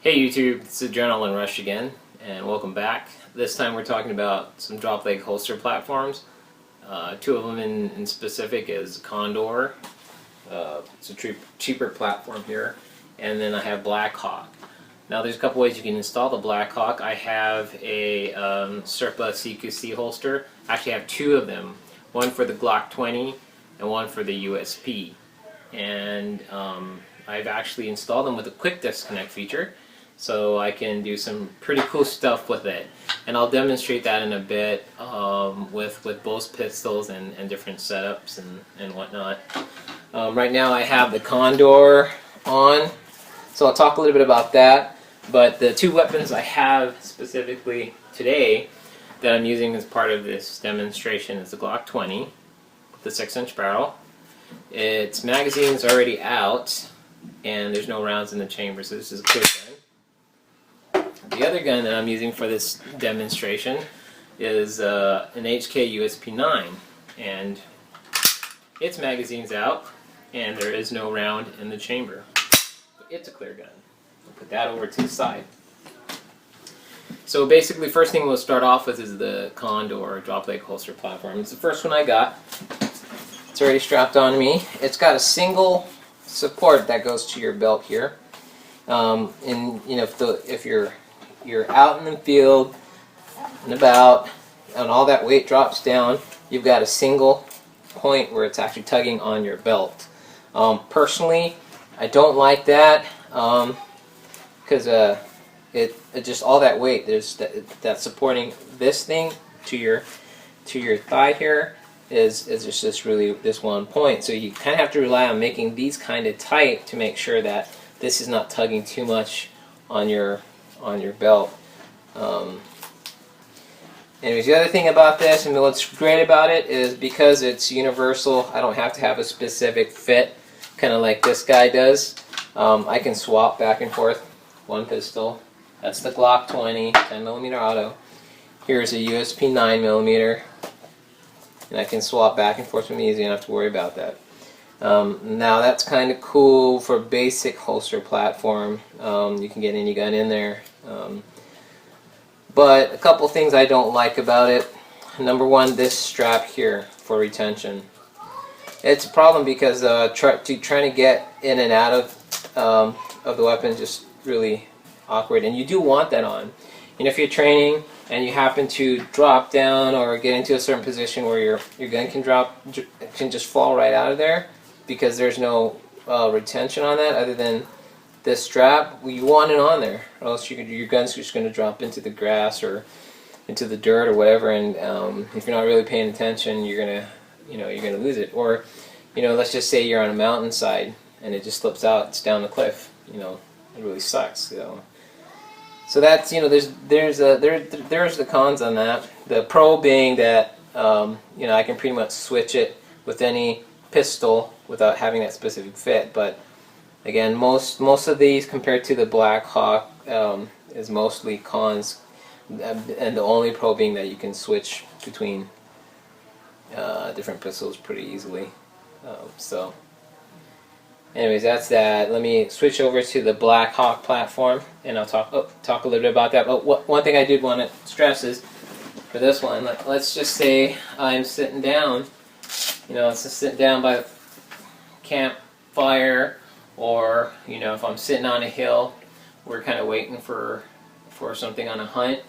Hey YouTube, this is Adrenaline Rush again, and welcome back. This time we're talking about some drop leg holster platforms. Two of them in specific is Condor. It's a cheaper platform here, and then I have Blackhawk. Now there's a couple ways you can install the Blackhawk. I have a Serpa CQC holster. I actually have two of them, one for the Glock 20 and one for the USP. And I've actually installed them with a quick disconnect feature, so I can do some pretty cool stuff with it. And I'll demonstrate that in a bit with both pistols and different setups and whatnot. Right now I have the Condor on, so I'll talk a little bit about that. But the two weapons I have specifically today that I'm using as part of this demonstration is the Glock 20, the 6-inch barrel. Its magazine's already out, and there's no rounds in the chamber, so this is a clear gun. The other gun that I'm using for this demonstration is an HK USP 9, and its magazine's out, and there is no round in the chamber. But it's a clear gun. I'll put that over to the side. So basically, first thing we'll start off with is the Condor drop leg holster platform. It's the first one I got. It's already strapped on me. It's got a single support that goes to your belt here. And you know, if you're out in the field and about, and all that weight drops down, you've got a single point where it's actually tugging on your belt. Personally, I don't like that because it just all that weight that's supporting this thing to your thigh here is just really this one point. So you kind of have to rely on making these kind of tight to make sure that this is not tugging too much on your belt. Anyways, the other thing about this, and what's great about it, is because it's universal, I don't have to have a specific fit, kind of like this guy does. I can swap back and forth one pistol. That's the Glock 20, 10mm auto. Here's a USP 9mm. And I can swap back and forth from easy, I don't have to worry about that. Now that's kind of cool for basic holster platform. You can get any gun in there. But a couple things I don't like about it. Number one, this strap here for retention. It's a problem because trying to get in and out of the weapon is just really awkward, and you do want that on. And if you're training and you happen to drop down or get into a certain position where your gun can just fall right out of there because there's no retention on that other than this strap, well, you want it on there, or else your gun's just going to drop into the grass or into the dirt or whatever, and if you're not really paying attention, you're gonna lose it. Or let's just say you're on a mountainside and it just slips out, it's down the cliff. It really sucks. So that's there's the cons on that. The pro being that I can pretty much switch it with any pistol without having that specific fit. But again, most of these compared to the Blackhawk is mostly cons, and the only pro being that you can switch between different pistols pretty easily. So anyways, that's that. Let me switch over to the Blackhawk platform, and I'll talk a little bit about that. But one thing I did want to stress is, for this one, let's just say I'm sitting down, it's just sitting down by the campfire, or if I'm sitting on a hill, we're kind of waiting for something on a hunt,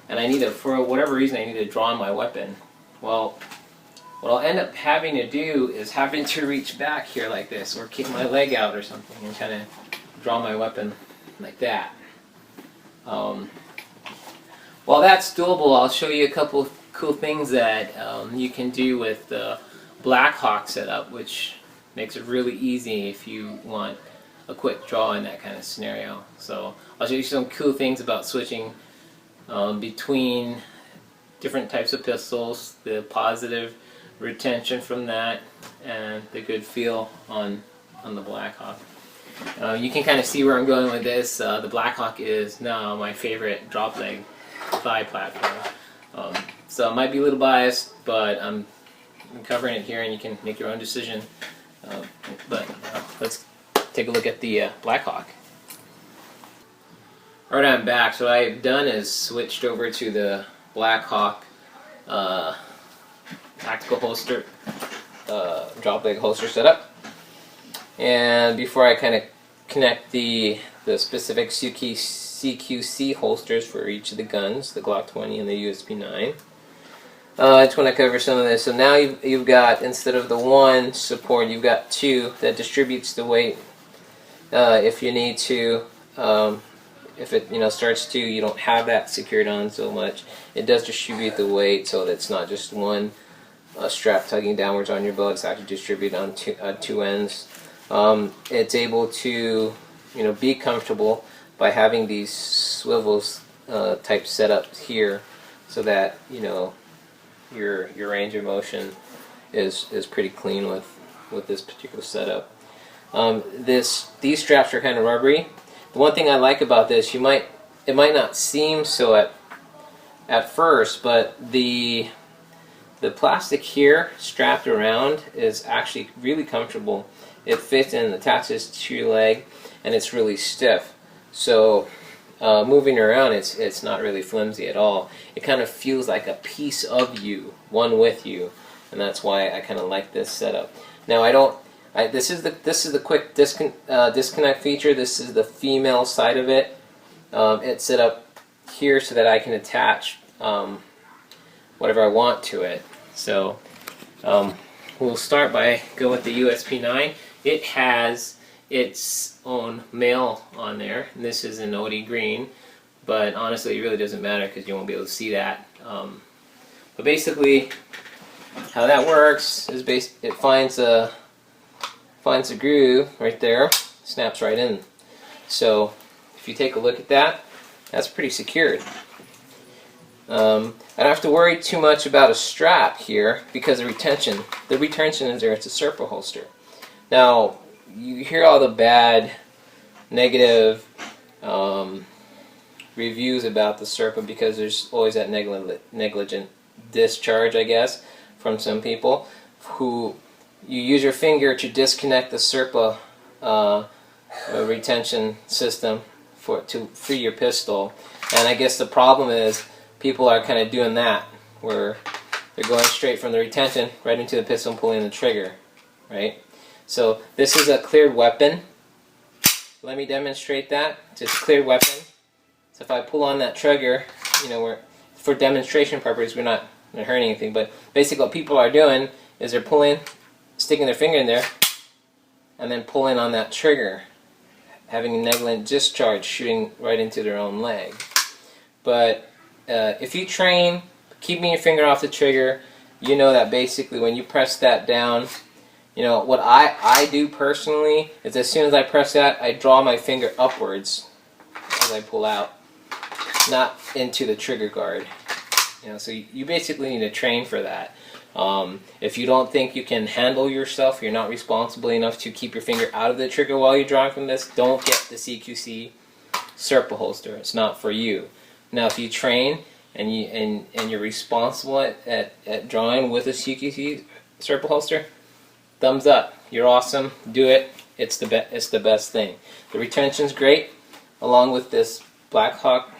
and I need to, for whatever reason, I need to draw my weapon. Well, what I'll end up having to do is having to reach back here like this, or kick my leg out or something, and kind of draw my weapon like that. While that's doable, I'll show you a couple cool things that you can do with the Blackhawk setup, which makes it really easy if you want a quick draw in that kind of scenario. So I'll show you some cool things about switching between different types of pistols, the positive retention from that, and the good feel on the Blackhawk. You can kind of see where I'm going with this. The Blackhawk is now my favorite drop leg thigh platform. So I might be a little biased, but I'm covering it here, and you can make your own decision. But let's take a look at the Blackhawk. Alright, I'm back. So what I've done is switched over to the Blackhawk tactical holster, drop leg holster setup. And before I kind of connect the specific CQC holsters for each of the guns, the Glock 20 and the USP 9, I just want to cover some of this. So now you've got, instead of the one support, you've got two that distributes the weight if you need to. If it starts to, you don't have that secured on so much. It does distribute the weight so that it's not just one strap tugging downwards on your bow. It's actually distributed on two ends. It's able to be comfortable by having these swivels type setups here, so that your range of motion is pretty clean with this particular setup. These straps are kind of rubbery. The one thing I like about this, it might not seem so at first, but the plastic here strapped around is actually really comfortable. It fits and attaches to your leg, and it's really stiff. So moving around, it's not really flimsy at all. It kind of feels like a piece of you, one with you, and that's why I kind of like this setup. Now this is the quick disconnect feature. This is the female side of it. It's set up here so that I can attach whatever I want to it. So we'll start by go with the USP 9. It has its own male on there, and this is an OD green, but honestly it really doesn't matter because you won't be able to see that. But basically how that works is it finds a groove right there, snaps right in. So if you take a look at that, that's pretty secured. I don't have to worry too much about a strap here because the retention is there. It's a Serpa holster. Now you hear all the bad, negative reviews about the Serpa because there's always that negligent discharge, I guess, from some people who you use your finger to disconnect the Serpa retention system to free your pistol. And I guess the problem is people are kind of doing that, where they're going straight from the retention right into the pistol and pulling the trigger, right? So this is a cleared weapon. Let me demonstrate that. It's a cleared weapon. So if I pull on that trigger, for demonstration purposes, we're not going to hurt anything. But basically what people are doing is they're pulling, sticking their finger in there, and then pulling on that trigger, having a negligent discharge shooting right into their own leg. But if you train keeping your finger off the trigger, you know that basically when you press that down, what I do personally is as soon as I press that, I draw my finger upwards as I pull out, not into the trigger guard. So you basically need to train for that. If you don't think you can handle yourself, you're not responsible enough to keep your finger out of the trigger while you're drawing from this, don't get the CQC Serpa holster. It's not for you. Now if you train and you're responsible at drawing with a CQC Serpa holster, thumbs up. You're awesome. Do it. It's the best thing. The retention's great, along with this Blackhawk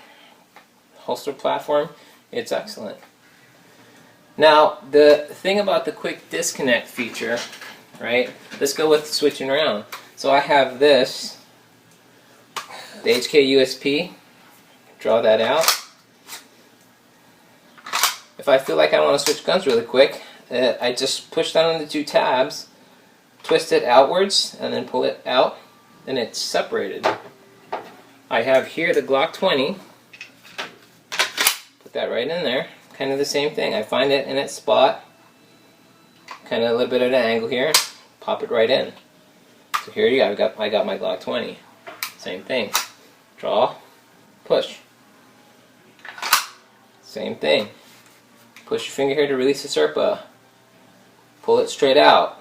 holster platform. It's excellent. Now the thing about the quick disconnect feature, right? Let's go with switching around. So I have this, the HK USP. Draw that out. If I feel like I want to switch guns really quick, I just push down on the two tabs, twist it outwards, and then pull it out, and it's separated. I have here the Glock 20. Put that right in there. Kind of the same thing. I find it in its spot, kind of a little bit at an angle here, pop it right in. So here you go. I got my Glock 20. Same thing. Draw, push. Same thing. Push your finger here to release the Serpa. Pull it straight out.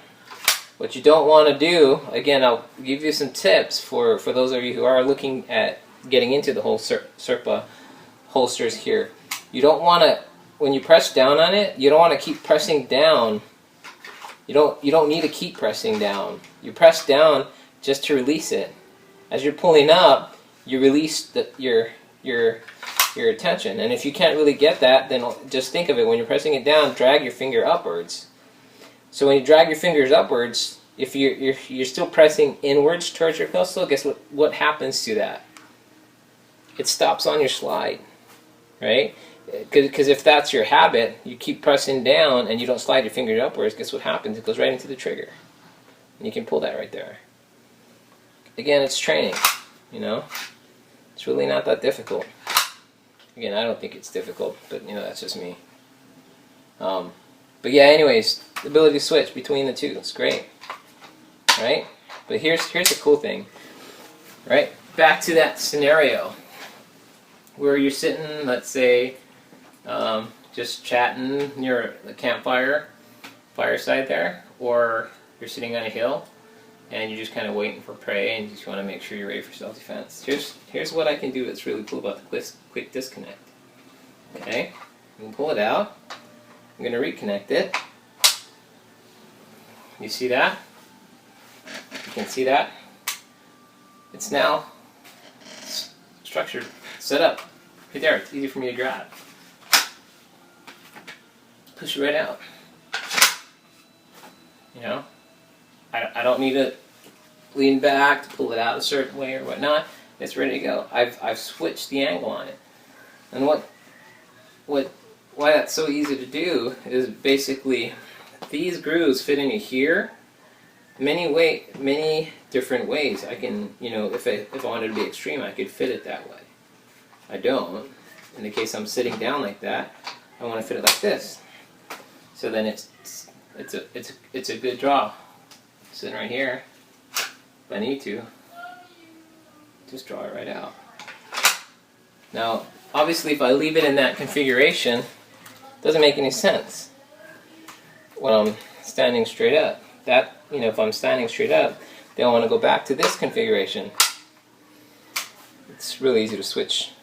What you don't want to do, again, I'll give you some tips for those of you who are looking at getting into the whole Serpa holsters here. You don't want to, when you press down on it, you don't want to keep pressing down. You don't need to keep pressing down. You press down just to release it. As you're pulling up, you release your your attention. And if you can't really get that, then just think of it, when you're pressing it down, drag your finger upwards. So when you drag your fingers upwards, if you're still pressing inwards towards your pistol, guess what happens to that? It stops on your slide, right? Because if that's your habit, you keep pressing down and you don't slide your fingers upwards, guess what happens? It goes right into the trigger. And you can pull that right there. Again, it's training, you know? It's really not that difficult. Again, I don't think it's difficult, but you know, that's just me. But yeah, anyways, the ability to switch between the two, it's great, right? But here's the cool thing, right? Back to that scenario where you're sitting, let's say, just chatting near the fireside there, or you're sitting on a hill and you're just kind of waiting for prey and you just want to make sure you're ready for self-defense. Here's what I can do that's really cool about the quick disconnect. Okay, I'm going to pull it out. I'm going to reconnect it. You see that? You can see that? It's now structured, set up. Right there, it's easy for me to grab. Push it right out. You know? I don't need to lean back to pull it out a certain way or whatnot. It's ready to go. I've switched the angle on it. And why that's so easy to do is basically these grooves fit into here many different ways. I can, you know, if I wanted to be extreme, I could fit it that way. I don't. In the case I'm sitting down like that, I want to fit it like this. So then it's a good draw. Sitting right here, if I need to, just draw it right out. Now, obviously, if I leave it in that configuration, it doesn't make any sense when I'm standing straight up. That, you know, if I'm standing straight up, then I want to go back to this configuration. It's really easy to switch.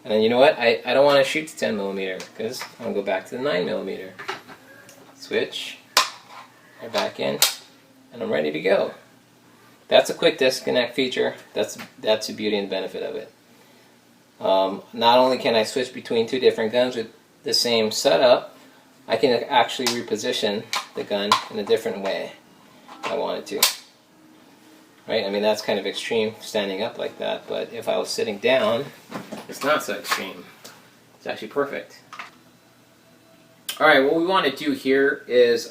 And then you know what? I don't want to shoot to 10mm because I want to go back to the 9mm. Switch, right back in, and I'm ready to go. That's a quick disconnect feature. That's the beauty and benefit of it. Not only can I switch between two different guns with the same setup, I can actually reposition the gun in a different way if I wanted to. Right? I mean, that's kind of extreme standing up like that, but if I was sitting down, it's not so extreme. It's actually perfect. Alright, what we want to do here is,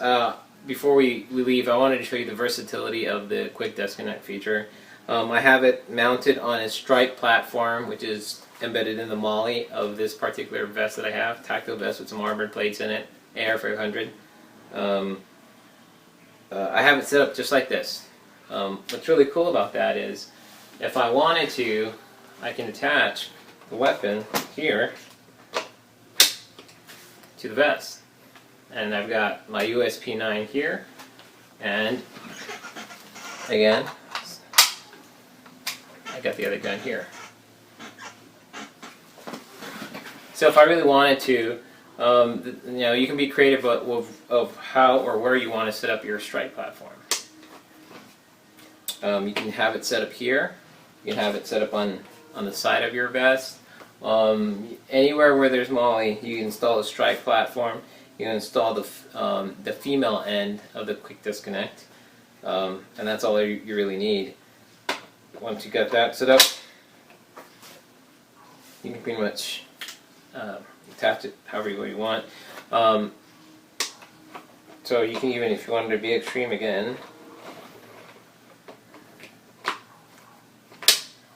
before we leave, I wanted to show you the versatility of the quick disconnect feature. I have it mounted on a strike platform, which is embedded in the molly of this particular vest that I have, tactile vest with some armored plates in it, AR500. I have it set up just like this. What's really cool about that is, if I wanted to, I can attach the weapon here to the vest. And I've got my USP 9 here, and again, I got the other gun here. So if I really wanted to, you know, you can be creative of how or where you want to set up your strike platform. You can have it set up here. You can have it set up on the side of your vest. Anywhere where there's molly, you can install a strike platform. You can install the female end of the quick disconnect, and that's all you really need. Once you got that set up, you can pretty much attach it however you want. So you can even, if you wanted to be extreme again,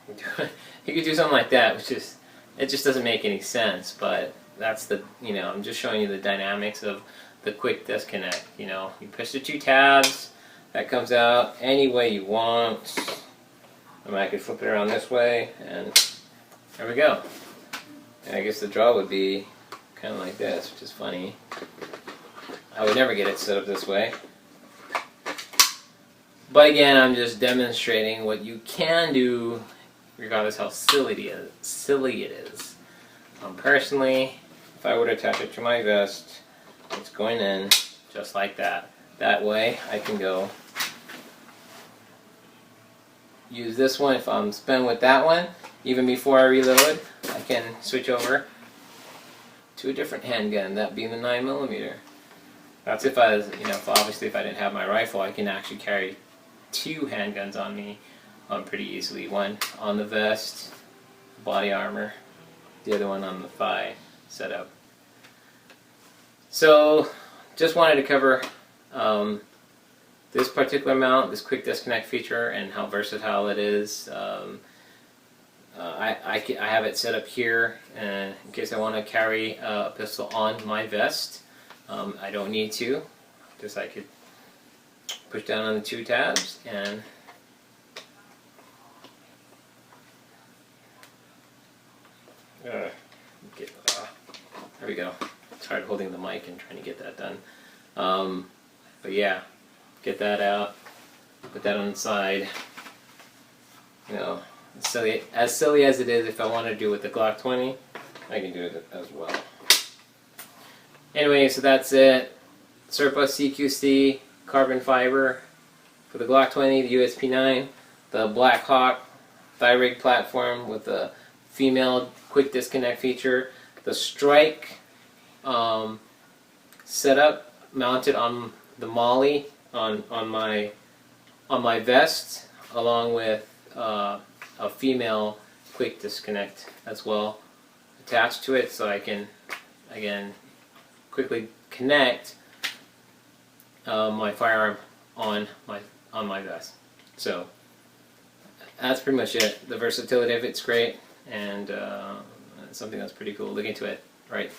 you could do something like that, which is, it just doesn't make any sense, but that's the, you know, I'm just showing you the dynamics of the quick disconnect. You know, you push the two tabs, that comes out any way you want. I mean, I could flip it around this way, and there we go. And I guess the draw would be kind of like this, which is funny. I would never get it set up this way. But again, I'm just demonstrating what you can do, regardless how silly it is. Personally, if I were to attach it to my vest, it's going in just like that. That way, I can go use this one if I'm spent with that one, even before I reload, I can switch over to a different handgun, that being the 9mm. That's if I was, obviously if I didn't have my rifle, I can actually carry two handguns on me pretty easily. One on the vest, body armor, the other one on the thigh setup. So, just wanted to cover this particular mount, this quick disconnect feature, and how versatile it is. I have it set up here in case I want to carry a pistol on my vest. I don't need to. Just I could push down on the two tabs and there we go. It's hard holding the mic and trying to get that done. But yeah, get that out, put that on the side. As silly as it is, if I want to do it with the Glock 20, I can do it as well. Anyway, so that's it. Serpa CQC carbon fiber for the Glock 20, the USP 9, the Blackhawk thigh rig platform with the female quick disconnect feature, the strike setup mounted on the molly on my vest, along with a female quick disconnect as well attached to it, so I can again quickly connect my firearm on my vest. So that's pretty much it. The versatility of it's great, and it's something that's pretty cool. Look into it. Right.